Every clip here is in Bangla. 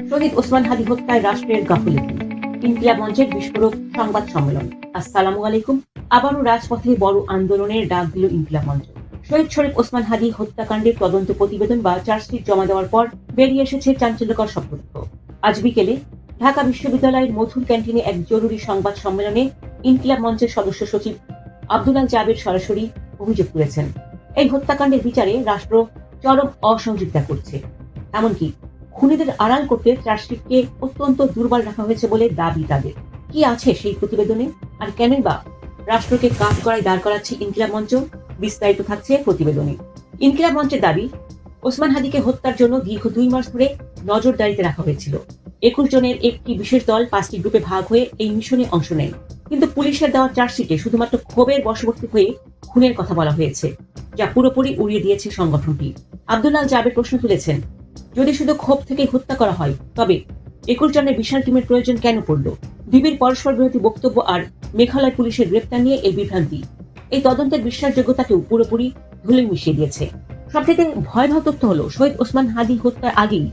শহীদ ওসমান হাদী হত্যায় রাষ্ট্রের গাফিলতি, ইনকিলাব মঞ্চের বিস্ফোরক সংবাদ সম্মেলন। আসসালামু আলাইকুম। আবারও রাজপথে বড় আন্দোলনের ডাক দিল ইনকিলাব মঞ্চ। শহীদ শরীফ ওসমান হাদী হত্যাকাণ্ডের তদন্ত প্রতিবেদন বা চার্জশিট জমা দেওয়ার পর বেরিয়ে এসেছে চাঞ্চল্যকর সব তথ্য। আজ বিকেলে ঢাকা বিশ্ববিদ্যালয়ের মধুর ক্যান্টিনে এক জরুরি সংবাদ সম্মেলনে ইনকিলাব মঞ্চের সদস্য সচিব আব্দুল আল জাবের সরাসরি অভিযোগ তুলেছেন, এই হত্যাকাণ্ডের বিচারে রাষ্ট্র চরম অসহযোগিতা করছে। এমনকি খুনিদের আড়াল করতে চার্জশিটকে অত্যন্ত দুর্বল রাখা হয়েছে বলে দাবি তাদের। কি আছে সেই প্রতিবেদনে, আর কেনই বা রাষ্ট্রকে কাঠগড়ায় দাঁড় করাচ্ছে ইনকিলাব মঞ্চ? বিস্তারিত থাকছে প্রতিবেদনে। ইনকিলাব মঞ্চের দাবি, ওসমান হাদীকে হত্যার জন্য দীর্ঘ 2 মাস ধরে নজরদারিতে রাখা হয়েছিল। 21 জনের একটি বিশেষ দল 5টি গ্রুপে ভাগ হয়ে এই মিশনে অংশ নেয়। কিন্তু পুলিশের দেওয়া চার্জশিটে শুধুমাত্র ক্ষোভের বশবর্তী হয়ে খুনের কথা বলা হয়েছে, যা পুরোপুরি উড়িয়ে দিয়েছে সংগঠনটি। আব্দুল আল জাবের প্রশ্ন তুলেছেন, যদি শুধু ক্ষোভ থেকে হত্যা করা হয়, তবে 21 জনের বিশাল টিমের প্রয়োজন কেন পড়ল? ডিবির পরস্পর বিরোধী বক্তব্য আর মেঘালয় পুলিশের গ্রেপ্তার নিয়ে এই বিভ্রান্তি এই তদন্তের বিশ্বাসযোগ্যতাকেও পুরোপুরি ধুলে মিশিয়ে দিয়েছে। সবথেকে ভয়াবহ তথ্য হলো, শহীদ ওসমান হাদী হত্যার আগেই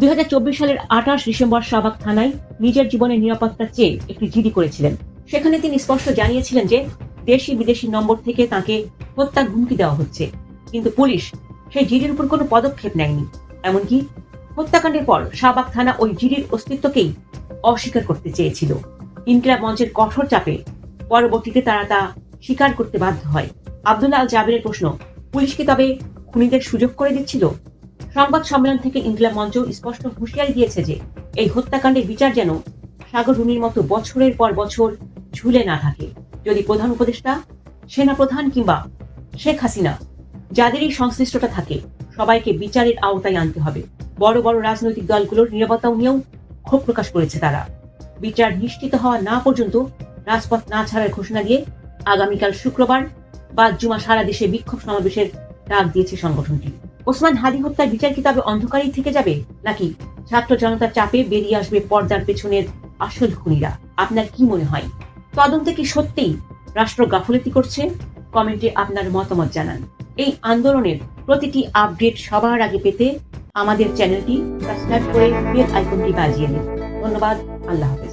2024 সালের 28 ডিসেম্বর শাহবাগ থানায় নিজের জীবনের নিরাপত্তা চেয়ে একটি জিডি করেছিলেন। সেখানে তিনি স্পষ্ট জানিয়েছিলেন যে দেশি বিদেশি নম্বর থেকে তাকে হত্যার হুমকি দেওয়া হচ্ছে, কিন্তু পুলিশ সেই জিডির উপর কোনো পদক্ষেপ নেয়নি। এমনকি হত্যাকাণ্ডের পর শাহবাগ থানা ওই জিডির অস্তিত্বকেই অস্বীকার করতে চেয়েছিল। ইনকিলাব মঞ্চের কঠোর চাপে পরবর্তীতে তারা তা স্বীকার করতে বাধ্য হয়। আব্দুল্লাহ আল জাবেরের প্রশ্ন, পুলিশ কি তবে খুনিদের সুযোগ করে দিচ্ছিল? সংবাদ সম্মেলন থেকে ইনকিলাব মঞ্চ স্পষ্ট হুঁশিয়ারি দিয়েছে যে এই হত্যাকাণ্ডের বিচার যেন সাগর রুনির মতো বছরের পর বছর ঝুলে না থাকে। যদি প্রধান উপদেষ্টা, সেনাপ্রধান কিংবা শেখ হাসিনা যাদেরই সংশ্লিষ্টতা থাকে, সবাইকে বিচারের আওতায় আনতে হবে। বড় বড় রাজনৈতিক দলগুলোর নিরাপত্তা নিয়েও ক্ষোভ প্রকাশ করেছে তারা। বিচার নিশ্চিত হওয়া না পর্যন্ত রাজপথ না ছাড়ার ঘোষণা দিয়ে আগামীকাল শুক্রবার বাদ জুমা সারা দেশে বিক্ষোভ সমাবেশের ডাক দিয়েছে সংগঠনটি। ওসমান হাদী হত্যার বিচার কি তবে অন্ধকারেই থেকে যাবে, নাকি ছাত্র জনতার চাপে বেরিয়ে আসবে পর্দার পেছনের আসল খুনিরা? আপনার কি মনে হয়? তদন্তে কি সত্যিই রাষ্ট্র গাফিলতি করছে? কমেন্টে আপনার মতামত জানান। এই আন্দোলনের প্রতিটি আপডেট সবার আগে পেতে আমাদের চ্যানেলটি সাবস্ক্রাইব করে বেল আইকনটি বাজিয়ে দিন। ধন্যবাদ। আল্লাহ হাফেজ।